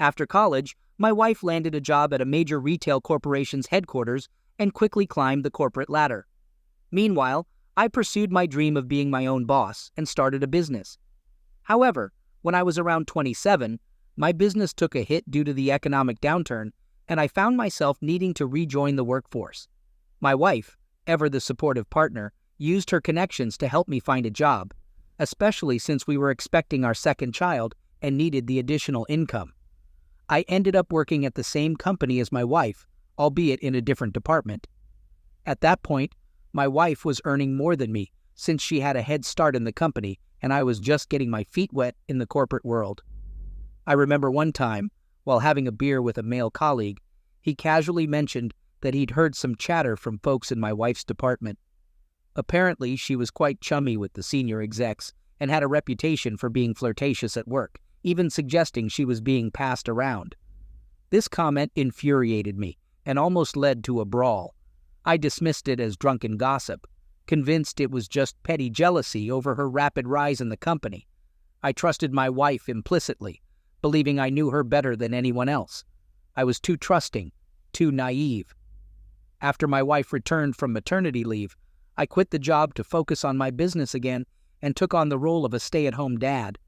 After college, my wife landed a job at a major retail corporation's headquarters and quickly climbed the corporate ladder. Meanwhile, I pursued my dream of being my own boss and started a business. However, when I was around 27, my business took a hit due to the economic downturn, and I found myself needing to rejoin the workforce. My wife, ever the supportive partner, used her connections to help me find a job, especially since we were expecting our second child and needed the additional income. I ended up working at the same company as my wife, albeit in a different department. At that point, my wife was earning more than me since she had a head start in the company and I was just getting my feet wet in the corporate world. I remember one time, while having a beer with a male colleague, he casually mentioned that he'd heard some chatter from folks in my wife's department. Apparently, she was quite chummy with the senior execs and had a reputation for being flirtatious at work, even suggesting she was being passed around. This comment infuriated me and almost led to a brawl. I dismissed it as drunken gossip, convinced it was just petty jealousy over her rapid rise in the company. I trusted my wife implicitly, believing I knew her better than anyone else. I was too trusting, too naive. After my wife returned from maternity leave, I quit the job to focus on my business again and took on the role of a stay-at-home dad.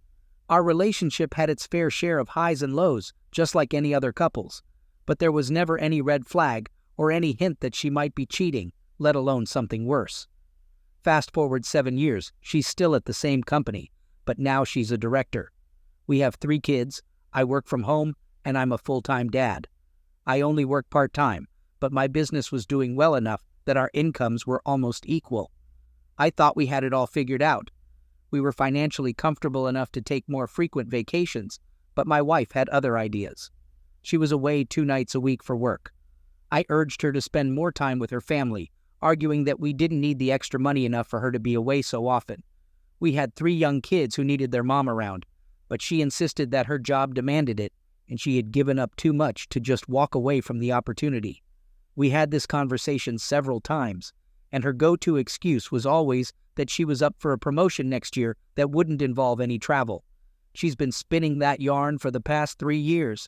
Our relationship had its fair share of highs and lows, just like any other couples, but there was never any red flag or any hint that she might be cheating, let alone something worse. Fast forward 7 years, she's still at the same company, but now she's a director. We have 3 kids, I work from home, and I'm a full-time dad. I only work part-time, but my business was doing well enough that our incomes were almost equal. I thought we had it all figured out. We were financially comfortable enough to take more frequent vacations, but my wife had other ideas. She was away 2 nights a week for work. I urged her to spend more time with her family, arguing that we didn't need the extra money enough for her to be away so often. We had 3 young kids who needed their mom around, but she insisted that her job demanded it, and she had given up too much to just walk away from the opportunity. We had this conversation several times, and her go-to excuse was always that she was up for a promotion next year that wouldn't involve any travel. She's been spinning that yarn for the past 3 years.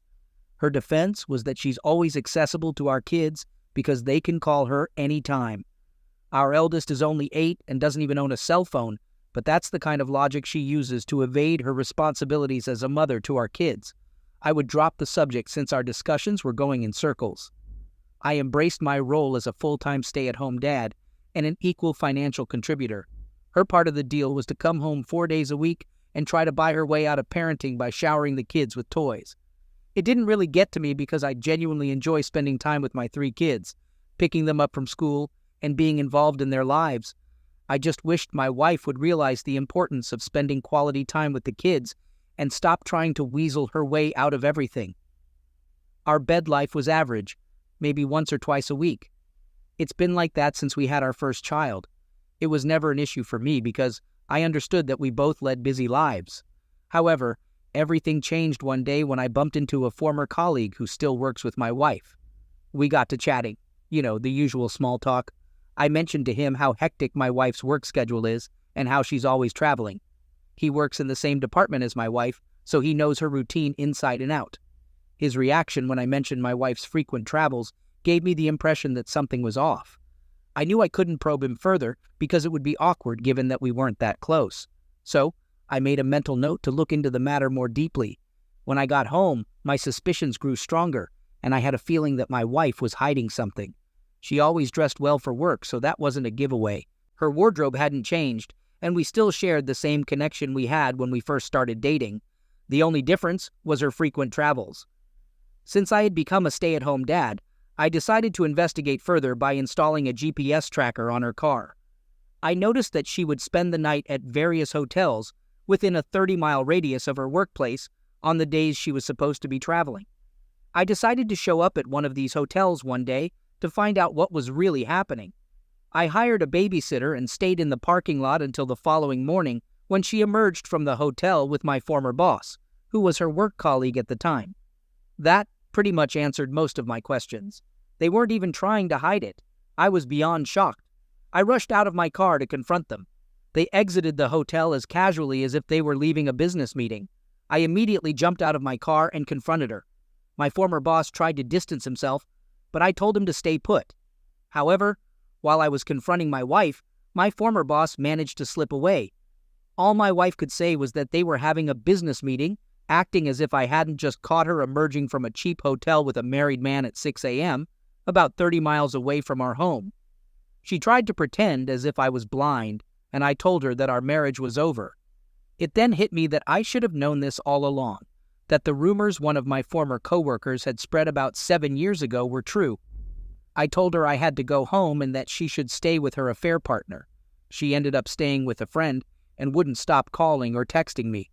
Her defense was that she's always accessible to our kids because they can call her anytime. Our eldest is only 8 and doesn't even own a cell phone, but that's the kind of logic she uses to evade her responsibilities as a mother to our kids. I would drop the subject since our discussions were going in circles. I embraced my role as a full-time stay-at-home dad and an equal financial contributor. Her part of the deal was to come home 4 days a week and try to buy her way out of parenting by showering the kids with toys. It didn't really get to me because I genuinely enjoy spending time with my 3 kids, picking them up from school, and being involved in their lives. I just wished my wife would realize the importance of spending quality time with the kids and stop trying to weasel her way out of everything. Our bed life was average, maybe once or twice a week. It's been like that since we had our first child. It was never an issue for me because I understood that we both led busy lives. However, everything changed one day when I bumped into a former colleague who still works with my wife. We got to chatting, the usual small talk. I mentioned to him how hectic my wife's work schedule is and how she's always traveling. He works in the same department as my wife, so he knows her routine inside and out. His reaction when I mentioned my wife's frequent travels gave me the impression that something was off. I knew I couldn't probe him further because it would be awkward given that we weren't that close. So, I made a mental note to look into the matter more deeply. When I got home, my suspicions grew stronger, and I had a feeling that my wife was hiding something. She always dressed well for work, so that wasn't a giveaway. Her wardrobe hadn't changed, and we still shared the same connection we had when we first started dating. The only difference was her frequent travels. Since I had become a stay-at-home dad, I decided to investigate further by installing a GPS tracker on her car. I noticed that she would spend the night at various hotels within a 30-mile radius of her workplace on the days she was supposed to be traveling. I decided to show up at one of these hotels one day to find out what was really happening. I hired a babysitter and stayed in the parking lot until the following morning when she emerged from the hotel with my former boss, who was her work colleague at the time. That pretty much answered most of my questions. They weren't even trying to hide it. I was beyond shocked. I rushed out of my car to confront them. They exited the hotel as casually as if they were leaving a business meeting. I immediately jumped out of my car and confronted her. My former boss tried to distance himself, but I told him to stay put. However, while I was confronting my wife, my former boss managed to slip away. All my wife could say was that they were having a business meeting, acting as if I hadn't just caught her emerging from a cheap hotel with a married man at 6 a.m., about 30 miles away from our home. She tried to pretend as if I was blind, and I told her that our marriage was over. It then hit me that I should have known this all along, that the rumors one of my former coworkers had spread about 7 years ago were true. I told her I had to go home and that she should stay with her affair partner. She ended up staying with a friend and wouldn't stop calling or texting me,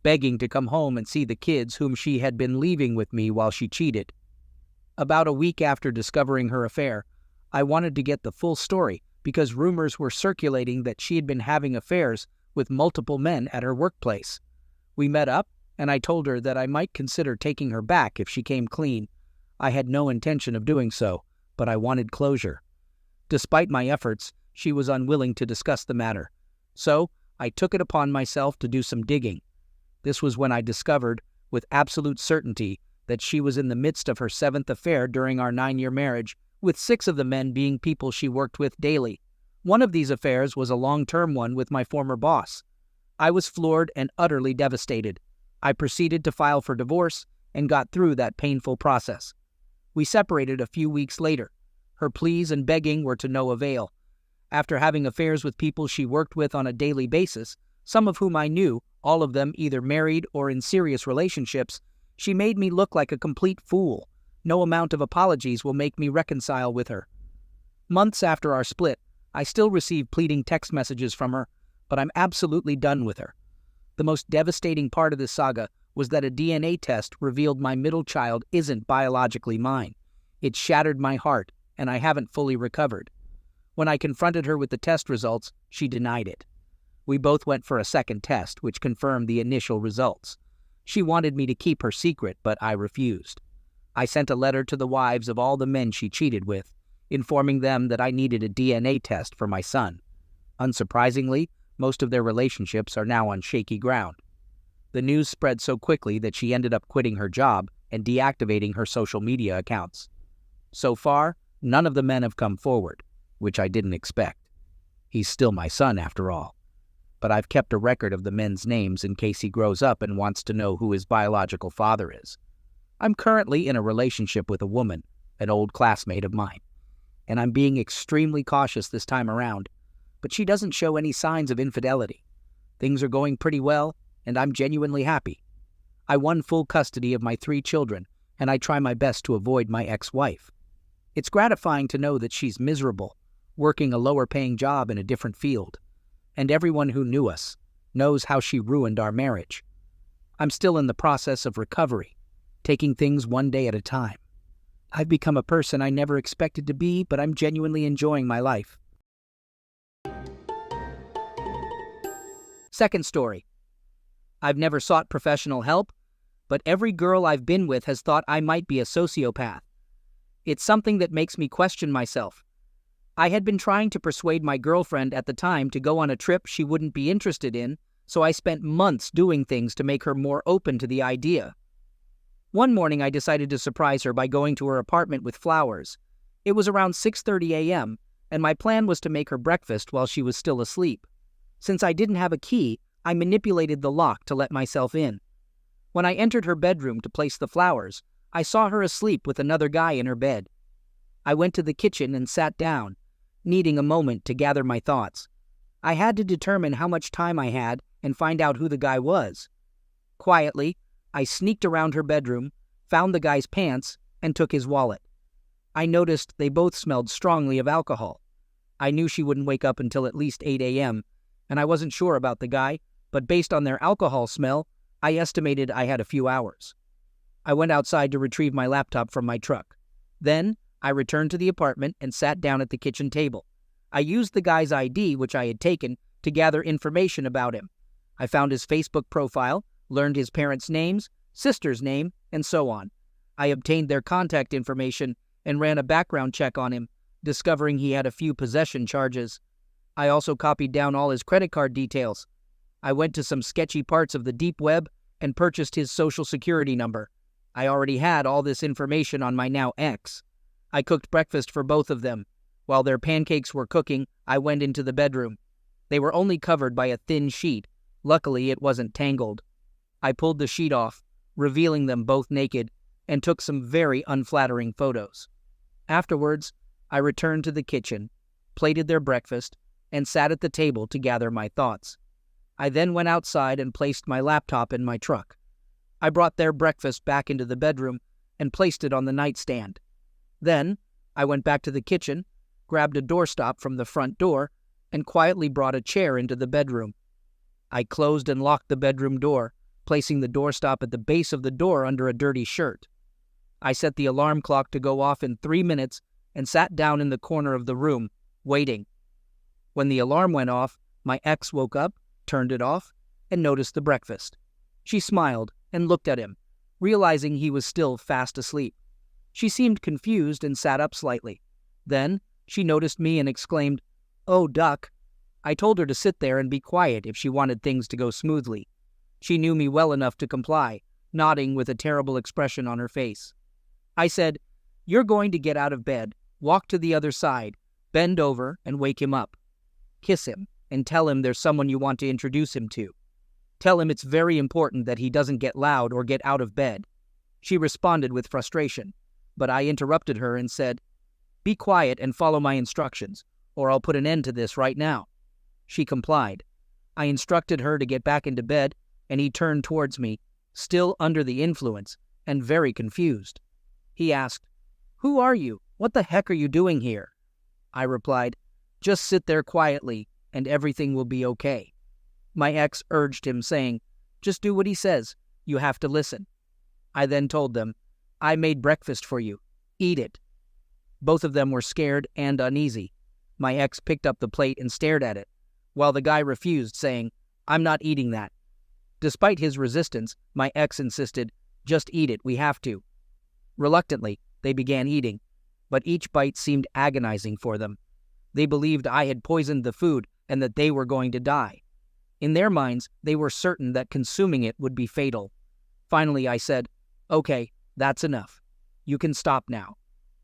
begging to come home and see the kids whom she had been leaving with me while she cheated. About a week after discovering her affair, I wanted to get the full story because rumors were circulating that she had been having affairs with multiple men at her workplace. We met up, and I told her that I might consider taking her back if she came clean. I had no intention of doing so, but I wanted closure. Despite my efforts, she was unwilling to discuss the matter. So, I took it upon myself to do some digging. This was when I discovered, with absolute certainty, that she was in the midst of her 7th affair during our 9-year marriage, with 6 of the men being people she worked with daily. One of these affairs was a long-term one with my former boss. I was floored and utterly devastated. I proceeded to file for divorce and got through that painful process. We separated a few weeks later. Her pleas and begging were to no avail. After having affairs with people she worked with on a daily basis, some of whom I knew, all of them either married or in serious relationships, she made me look like a complete fool. No amount of apologies will make me reconcile with her. Months after our split, I still receive pleading text messages from her, but I'm absolutely done with her. The most devastating part of this saga was that a DNA test revealed my middle child isn't biologically mine. It shattered my heart, and I haven't fully recovered. When I confronted her with the test results, she denied it. We both went for a second test, which confirmed the initial results. She wanted me to keep her secret, but I refused. I sent a letter to the wives of all the men she cheated with, informing them that I needed a DNA test for my son. Unsurprisingly, most of their relationships are now on shaky ground. The news spread so quickly that she ended up quitting her job and deactivating her social media accounts. So far, none of the men have come forward, which I didn't expect. He's still my son, after all. But I've kept a record of the men's names in case he grows up and wants to know who his biological father is. I'm currently in a relationship with a woman, an old classmate of mine, and I'm being extremely cautious this time around, but she doesn't show any signs of infidelity. Things are going pretty well, and I'm genuinely happy. I won full custody of my 3 children, and I try my best to avoid my ex-wife. It's gratifying to know that she's miserable, working a lower-paying job in a different field, and everyone who knew us knows how she ruined our marriage. I'm still in the process of recovery, taking things one day at a time. I've become a person I never expected to be, but I'm genuinely enjoying my life. Second story. I've never sought professional help, but every girl I've been with has thought I might be a sociopath. It's something that makes me question myself. I had been trying to persuade my girlfriend at the time to go on a trip she wouldn't be interested in, so I spent months doing things to make her more open to the idea. One morning I decided to surprise her by going to her apartment with flowers. It was around 6:30 a.m., and my plan was to make her breakfast while she was still asleep. Since I didn't have a key, I manipulated the lock to let myself in. When I entered her bedroom to place the flowers, I saw her asleep with another guy in her bed. I went to the kitchen and sat down, needing a moment to gather my thoughts. I had to determine how much time I had and find out who the guy was. Quietly, I sneaked around her bedroom, found the guy's pants, and took his wallet. I noticed they both smelled strongly of alcohol. I knew she wouldn't wake up until at least 8 a.m., and I wasn't sure about the guy, but based on their alcohol smell, I estimated I had a few hours. I went outside to retrieve my laptop from my truck. Then, I returned to the apartment and sat down at the kitchen table. I used the guy's ID, which I had taken, to gather information about him. I found his Facebook profile, learned his parents' names, sister's name, and so on. I obtained their contact information and ran a background check on him, discovering he had a few possession charges. I also copied down all his credit card details. I went to some sketchy parts of the deep web and purchased his social security number. I already had all this information on my now ex. I cooked breakfast for both of them. While their pancakes were cooking, I went into the bedroom. They were only covered by a thin sheet. Luckily, it wasn't tangled. I pulled the sheet off, revealing them both naked, and took some very unflattering photos. Afterwards, I returned to the kitchen, plated their breakfast, and sat at the table to gather my thoughts. I then went outside and placed my laptop in my truck. I brought their breakfast back into the bedroom and placed it on the nightstand. Then, I went back to the kitchen, grabbed a doorstop from the front door, and quietly brought a chair into the bedroom. I closed and locked the bedroom door, placing the doorstop at the base of the door under a dirty shirt. I set the alarm clock to go off in 3 minutes and sat down in the corner of the room, waiting. When the alarm went off, my ex woke up, turned it off, and noticed the breakfast. She smiled and looked at him, realizing he was still fast asleep. She seemed confused and sat up slightly. Then, she noticed me and exclaimed, "Oh, duck." I told her to sit there and be quiet if she wanted things to go smoothly. She knew me well enough to comply, nodding with a terrible expression on her face. I said, "You're going to get out of bed, walk to the other side, bend over, and wake him up. Kiss him, and tell him there's someone you want to introduce him to. Tell him it's very important that he doesn't get loud or get out of bed." She responded with frustration, but I interrupted her and said, "Be quiet and follow my instructions, or I'll put an end to this right now." She complied. I instructed her to get back into bed, and he turned towards me, still under the influence, and very confused. He asked, "Who are you? What the heck are you doing here?" I replied, "Just sit there quietly, and everything will be okay." My ex urged him, saying, "Just do what he says. You have to listen." I then told them, "I made breakfast for you. Eat it." Both of them were scared and uneasy. My ex picked up the plate and stared at it, while the guy refused, saying, "I'm not eating that." Despite his resistance, my ex insisted, "Just eat it, we have to." Reluctantly, they began eating, but each bite seemed agonizing for them. They believed I had poisoned the food and that they were going to die. In their minds, they were certain that consuming it would be fatal. Finally, I said, "Okay, that's enough. You can stop now."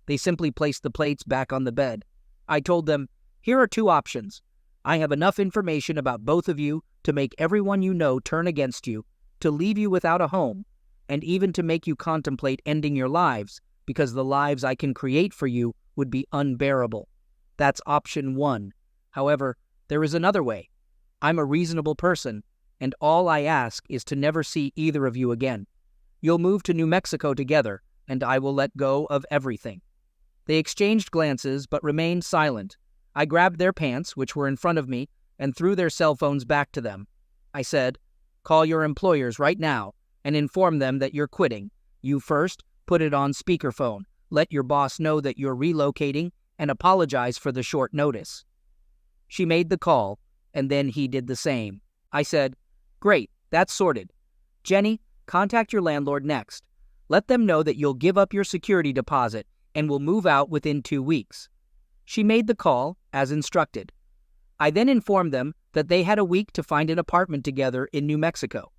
They simply placed the plates back on the bed. I told them, "Here are 2 options. I have enough information about both of you to make everyone you know turn against you, to leave you without a home, and even to make you contemplate ending your lives, because the lives I can create for you would be unbearable. That's option 1. However, there is another way. I'm a reasonable person, and all I ask is to never see either of you again. You'll move to New Mexico together, and I will let go of everything." They exchanged glances, but remained silent. I grabbed their pants, which were in front of me, and threw their cell phones back to them. I said, "Call your employers right now and inform them that you're quitting. You first put it on speakerphone. Let your boss know that you're relocating and apologize for the short notice." She made the call, and then he did the same. I said, "Great, that's sorted. Jenny, contact your landlord next. Let them know that you'll give up your security deposit and will move out within 2 weeks." She made the call, as instructed. I then informed them that they had a week to find an apartment together in New Mexico.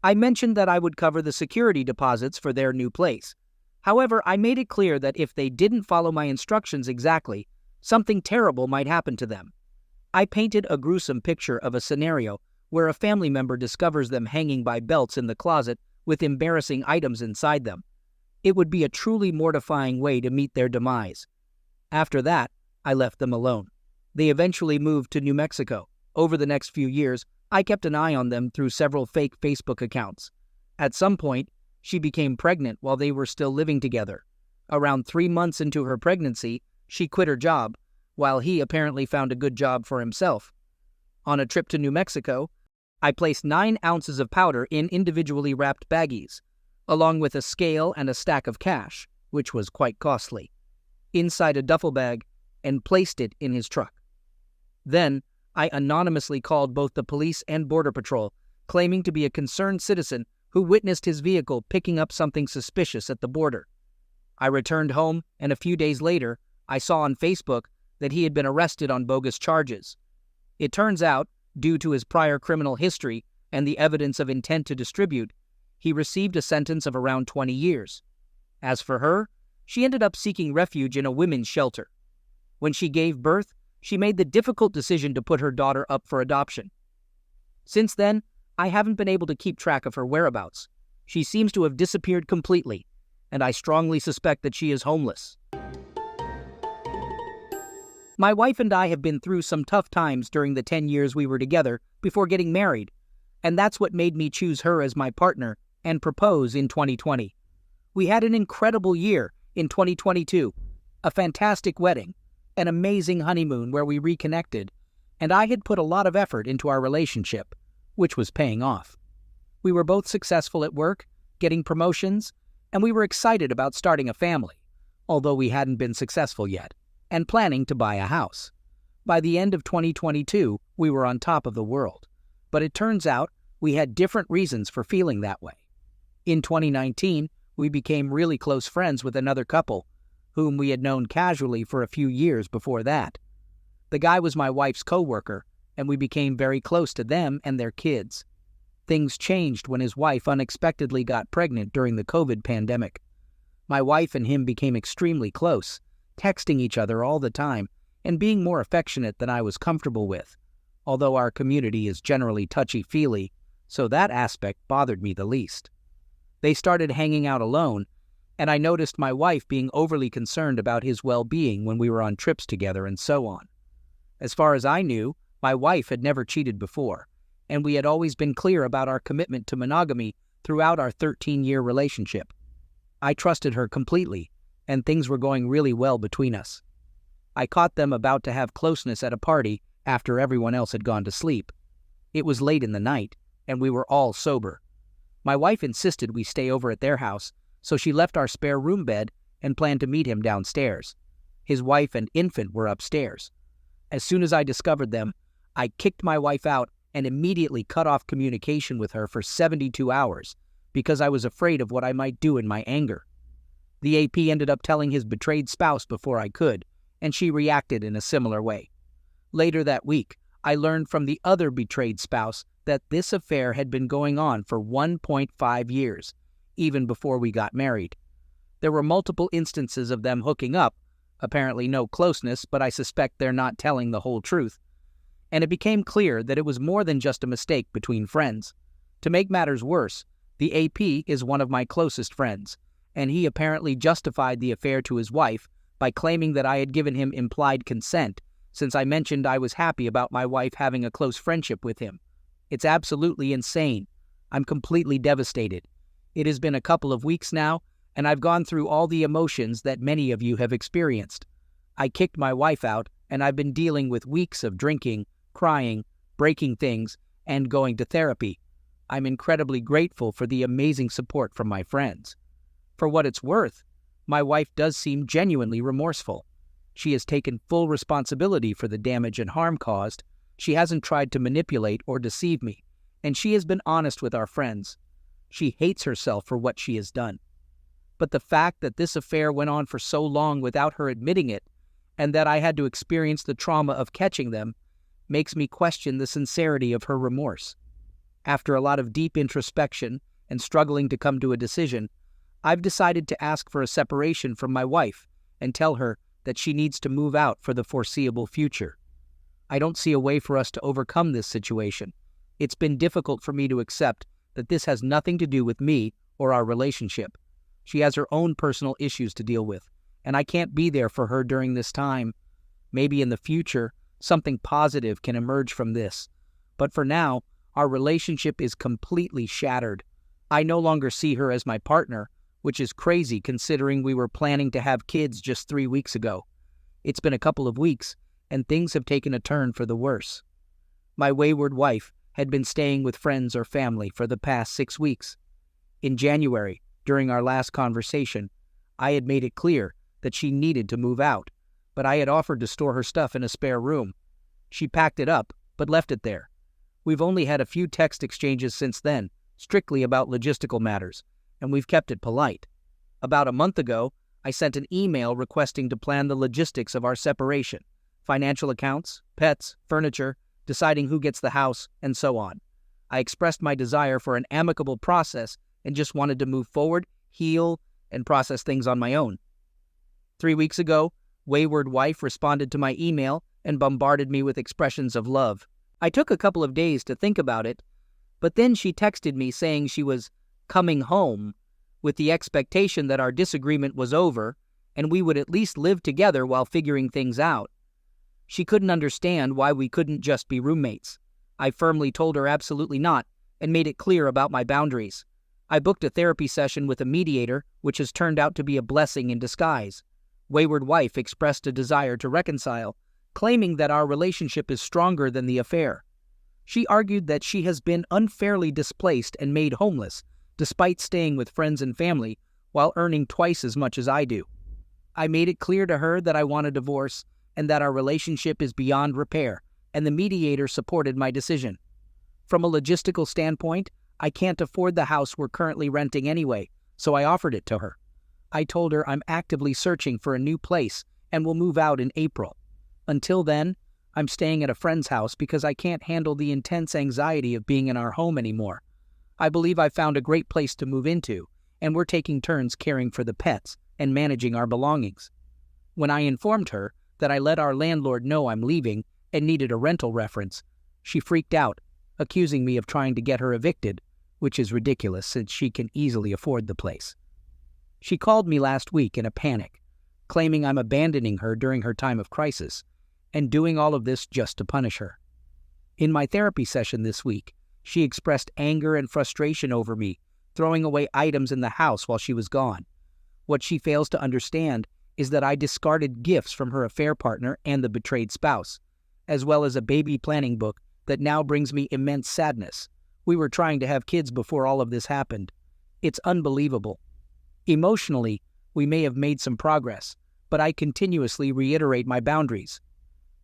I mentioned that I would cover the security deposits for their new place. However, I made it clear that if they didn't follow my instructions exactly, something terrible might happen to them. I painted a gruesome picture of a scenario where a family member discovers them hanging by belts in the closet with embarrassing items inside them. It would be a truly mortifying way to meet their demise. After that, I left them alone. They eventually moved to New Mexico. Over the next few years, I kept an eye on them through several fake Facebook accounts. At some point, she became pregnant while they were still living together. Around 3 months into her pregnancy, she quit her job, while he apparently found a good job for himself. On a trip to New Mexico, I placed 9 ounces of powder in individually wrapped baggies, along with a scale and a stack of cash, which was quite costly, inside a duffel bag, and placed it in his truck. Then, I anonymously called both the police and Border Patrol, claiming to be a concerned citizen who witnessed his vehicle picking up something suspicious at the border. I returned home, and a few days later, I saw on Facebook that he had been arrested on bogus charges. It turns out, due to his prior criminal history and the evidence of intent to distribute, He received a sentence of around 20 years. As for her, she ended up seeking refuge in a women's shelter. When she gave birth, she made the difficult decision to put her daughter up for adoption. Since then, I haven't been able to keep track of her whereabouts. She seems to have disappeared completely, and I strongly suspect that she is homeless. My wife and I have been through some tough times during the 10 years we were together before getting married, and that's what made me choose her as my partner and propose in 2020. We had an incredible year in 2022, a fantastic wedding, an amazing honeymoon where we reconnected, and I had put a lot of effort into our relationship, which was paying off. We were both successful at work, getting promotions, and we were excited about starting a family, although we hadn't been successful yet, and planning to buy a house. By the end of 2022, we were on top of the world, but it turns out we had different reasons for feeling that way. In 2019, we became really close friends with another couple, whom we had known casually for a few years before that. The guy was my wife's co-worker, and we became very close to them and their kids. Things changed when his wife unexpectedly got pregnant during the COVID pandemic. My wife and him became extremely close, texting each other all the time and being more affectionate than I was comfortable with, although our community is generally touchy-feely, so that aspect bothered me the least. They started hanging out alone, and I noticed my wife being overly concerned about his well-being when we were on trips together and so on. As far as I knew, my wife had never cheated before, and we had always been clear about our commitment to monogamy throughout our 13-year relationship. I trusted her completely, and things were going really well between us. I caught them about to have closeness at a party after everyone else had gone to sleep. It was late in the night, and we were all sober. My wife insisted we stay over at their house, so she left our spare room bed and planned to meet him downstairs. His wife and infant were upstairs. As soon as I discovered them, I kicked my wife out and immediately cut off communication with her for 72 hours because I was afraid of what I might do in my anger. The AP ended up telling his betrayed spouse before I could, and she reacted in a similar way. Later that week, I learned from the other betrayed spouse that this affair had been going on for 1.5 years, even before we got married. There were multiple instances of them hooking up, apparently no closeness, but I suspect they're not telling the whole truth. And it became clear that it was more than just a mistake between friends. To make matters worse, the AP is one of my closest friends, and he apparently justified the affair to his wife by claiming that I had given him implied consent, since I mentioned I was happy about my wife having a close friendship with him. It's absolutely insane. I'm completely devastated. It has been a couple of weeks now, and I've gone through all the emotions that many of you have experienced. I kicked my wife out, and I've been dealing with weeks of drinking, crying, breaking things, and going to therapy. I'm incredibly grateful for the amazing support from my friends. For what it's worth, my wife does seem genuinely remorseful. She has taken full responsibility for the damage and harm caused. She hasn't tried to manipulate or deceive me, and she has been honest with our friends. She hates herself for what she has done. But the fact that this affair went on for so long without her admitting it, and that I had to experience the trauma of catching them, makes me question the sincerity of her remorse. After a lot of deep introspection and struggling to come to a decision, I've decided to ask for a separation from my wife and tell her that she needs to move out for the foreseeable future. I don't see a way for us to overcome this situation. It's been difficult for me to accept that this has nothing to do with me or our relationship. She has her own personal issues to deal with, and I can't be there for her during this time. Maybe in the future, something positive can emerge from this. But for now, our relationship is completely shattered. I no longer see her as my partner, which is crazy considering we were planning to have kids just 3 weeks ago. It's been a couple of weeks, and things have taken a turn for the worse. My wayward wife had been staying with friends or family for the past 6 weeks. In January, during our last conversation, I had made it clear that she needed to move out, but I had offered to store her stuff in a spare room. She packed it up, but left it there. We've only had a few text exchanges since then, strictly about logistical matters, and we've kept it polite. About a month ago, I sent an email requesting to plan the logistics of our separation, financial accounts, pets, furniture, deciding who gets the house, and so on. I expressed my desire for an amicable process and just wanted to move forward, heal, and process things on my own. 3 weeks ago, Wayward Wife responded to my email and bombarded me with expressions of love. I took a couple of days to think about it, but then she texted me saying she was coming home with the expectation that our disagreement was over and we would at least live together while figuring things out. She couldn't understand why we couldn't just be roommates. I firmly told her absolutely not and made it clear about my boundaries. I booked a therapy session with a mediator, which has turned out to be a blessing in disguise. Wayward Wife expressed a desire to reconcile, claiming that our relationship is stronger than the affair. She argued that she has been unfairly displaced and made homeless, despite staying with friends and family while earning twice as much as I do. I made it clear to her that I want a divorce and that our relationship is beyond repair, and the mediator supported my decision. From a logistical standpoint, I can't afford the house we're currently renting anyway, so I offered it to her. I told her I'm actively searching for a new place and will move out in April. Until then, I'm staying at a friend's house because I can't handle the intense anxiety of being in our home anymore. I believe I found a great place to move into, and we're taking turns caring for the pets and managing our belongings. When I informed her that I let our landlord know I'm leaving and needed a rental reference, she freaked out, accusing me of trying to get her evicted, which is ridiculous since she can easily afford the place. She called me last week in a panic, claiming I'm abandoning her during her time of crisis, and doing all of this just to punish her. In my therapy session this week, she expressed anger and frustration over me, throwing away items in the house while she was gone. What she fails to understand is that I discarded gifts from her affair partner and the betrayed spouse, as well as a baby planning book that now brings me immense sadness. We were trying to have kids before all of this happened. It's unbelievable. Emotionally, we may have made some progress, but I continuously reiterate my boundaries.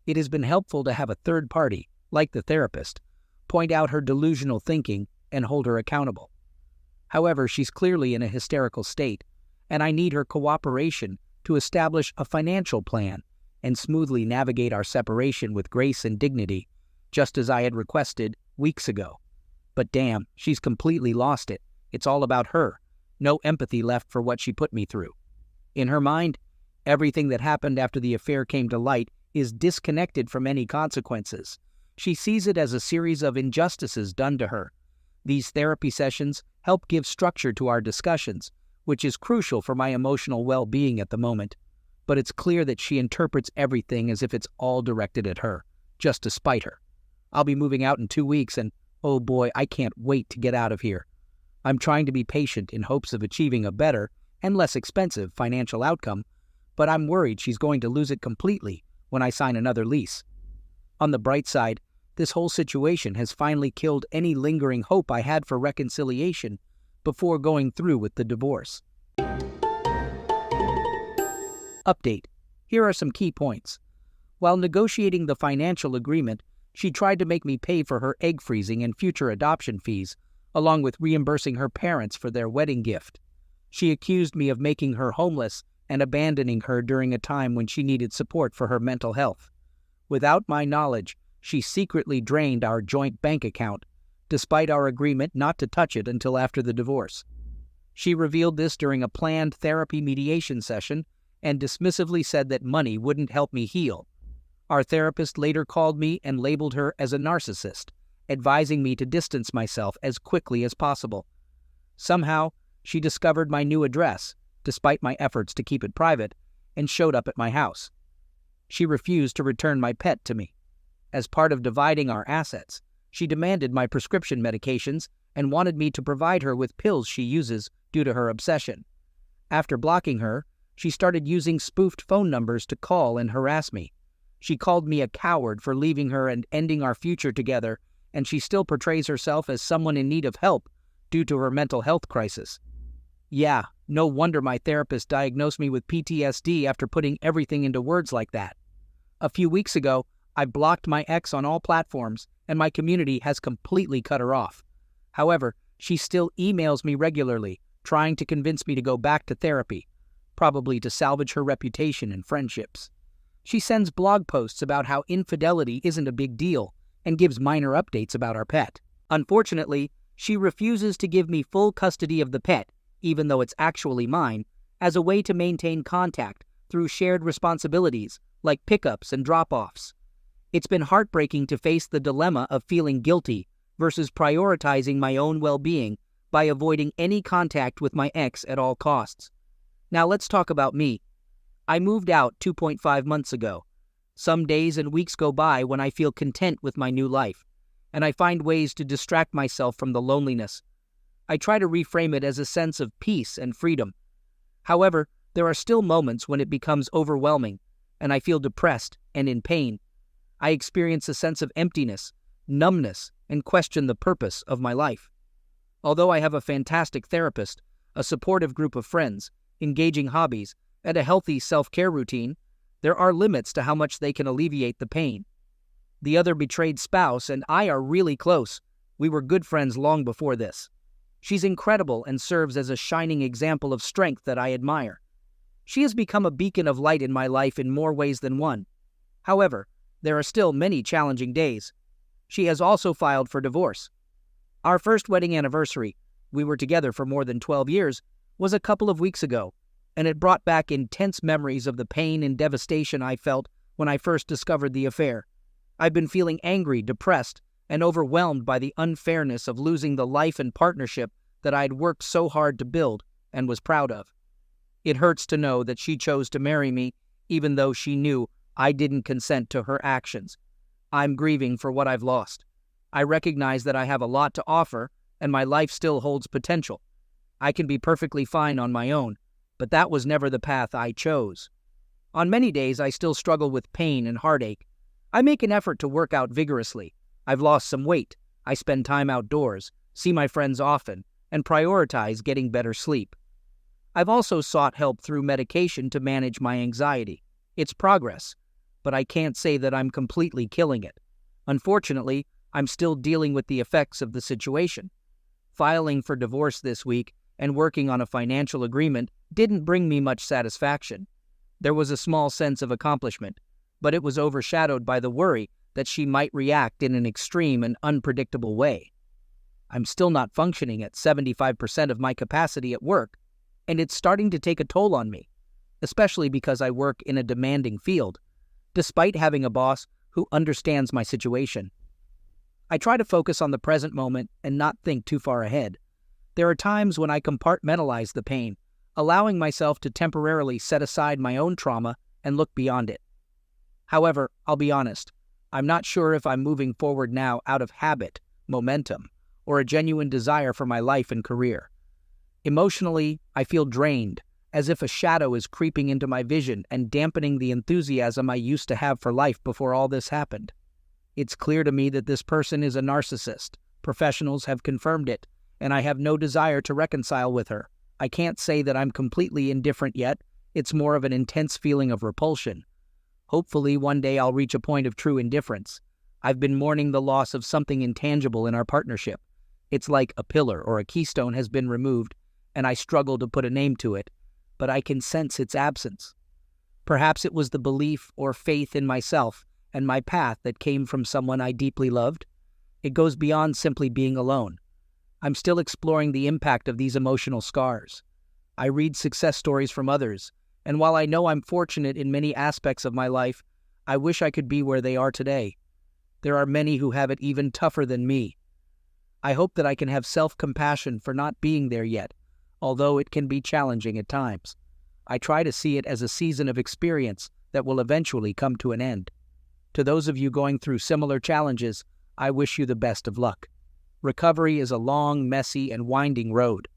It has been helpful to have a third party, like the therapist, point out her delusional thinking and hold her accountable. However, she's clearly in a hysterical state, and I need her cooperation to establish a financial plan and smoothly navigate our separation with grace and dignity, just as I had requested weeks ago. But damn, she's completely lost it. It's all about her. No empathy left for what she put me through. In her mind, everything that happened after the affair came to light is disconnected from any consequences. She sees it as a series of injustices done to her. These therapy sessions help give structure to our discussions, which is crucial for my emotional well-being at the moment. But it's clear that she interprets everything as if it's all directed at her, just to spite her. I'll be moving out in 2 weeks, and oh boy, I can't wait to get out of here. I'm trying to be patient in hopes of achieving a better and less expensive financial outcome, but I'm worried she's going to lose it completely when I sign another lease. On the bright side, this whole situation has finally killed any lingering hope I had for reconciliation before going through with the divorce. Update. Here are some key points. While negotiating the financial agreement, she tried to make me pay for her egg freezing and future adoption fees, along with reimbursing her parents for their wedding gift. She accused me of making her homeless and abandoning her during a time when she needed support for her mental health. Without my knowledge, she secretly drained our joint bank account, despite our agreement not to touch it until after the divorce. She revealed this during a planned therapy mediation session and dismissively said that money wouldn't help me heal. Our therapist later called me and labeled her as a narcissist, advising me to distance myself as quickly as possible. Somehow, she discovered my new address, despite my efforts to keep it private, and showed up at my house. She refused to return my pet to me. As part of dividing our assets, she demanded my prescription medications and wanted me to provide her with pills she uses due to her obsession. After blocking her, she started using spoofed phone numbers to call and harass me. She called me a coward for leaving her and ending our future together, and she still portrays herself as someone in need of help due to her mental health crisis. Yeah, no wonder my therapist diagnosed me with PTSD after putting everything into words like that. A few weeks ago, I blocked my ex on all platforms, and my community has completely cut her off. However, she still emails me regularly, trying to convince me to go back to therapy, probably to salvage her reputation and friendships. She sends blog posts about how infidelity isn't a big deal and gives minor updates about our pet. Unfortunately, She refuses to give me full custody of the pet, even though it's actually mine, as a way to maintain contact through shared responsibilities like pickups and drop-offs. It's been heartbreaking to face the dilemma of feeling guilty versus prioritizing my own well-being by avoiding any contact with my ex at all costs. Now let's talk about me. I moved out 2.5 months ago. Some days and weeks go by when I feel content with my new life, and I find ways to distract myself from the loneliness. I try to reframe it as a sense of peace and freedom. However, there are still moments when it becomes overwhelming, and I feel depressed and in pain. I experience a sense of emptiness, numbness, and question the purpose of my life. Although I have a fantastic therapist, a supportive group of friends, engaging hobbies, and a healthy self-care routine, there are limits to how much they can alleviate the pain. The other betrayed spouse and I are really close. We were good friends long before this. She's incredible and serves as a shining example of strength that I admire. She has become a beacon of light in my life in more ways than one. However, there are still many challenging days. She has also filed for divorce. Our first wedding anniversary, we were together for more than 12 years, was a couple of weeks ago, and it brought back intense memories of the pain and devastation I felt when I first discovered the affair. I've been feeling angry, depressed, and overwhelmed by the unfairness of losing the life and partnership that I'd worked so hard to build and was proud of. It hurts to know that she chose to marry me, even though she knew I didn't consent to her actions. I'm grieving for what I've lost. I recognize that I have a lot to offer, and my life still holds potential. I can be perfectly fine on my own, but that was never the path I chose. On many days, I still struggle with pain and heartache. I make an effort to work out vigorously. I've lost some weight. I spend time outdoors, see my friends often, and prioritize getting better sleep. I've also sought help through medication to manage my anxiety. It's progress, but I can't say that I'm completely killing it. Unfortunately, I'm still dealing with the effects of the situation. Filing for divorce this week and working on a financial agreement didn't bring me much satisfaction. There was a small sense of accomplishment, but it was overshadowed by the worry that she might react in an extreme and unpredictable way. I'm still not functioning at 75% of my capacity at work, and it's starting to take a toll on me, especially because I work in a demanding field, despite having a boss who understands my situation. I try to focus on the present moment and not think too far ahead. There are times when I compartmentalize the pain, allowing myself to temporarily set aside my own trauma and look beyond it. However, I'll be honest, I'm not sure if I'm moving forward now out of habit, momentum, or a genuine desire for my life and career. Emotionally, I feel drained, as if a shadow is creeping into my vision and dampening the enthusiasm I used to have for life before all this happened. It's clear to me that this person is a narcissist. Professionals have confirmed it, and I have no desire to reconcile with her. I can't say that I'm completely indifferent yet. It's more of an intense feeling of repulsion. Hopefully, one day I'll reach a point of true indifference. I've been mourning the loss of something intangible in our partnership. It's like a pillar or a keystone has been removed, and I struggle to put a name to it, but I can sense its absence. Perhaps it was the belief or faith in myself and my path that came from someone I deeply loved. It goes beyond simply being alone. I'm still exploring the impact of these emotional scars. I read success stories from others, and while I know I'm fortunate in many aspects of my life, I wish I could be where they are today. There are many who have it even tougher than me. I hope that I can have self-compassion for not being there yet, although it can be challenging at times. I try to see it as a season of experience that will eventually come to an end. To those of you going through similar challenges, I wish you the best of luck. Recovery is a long, messy, and winding road.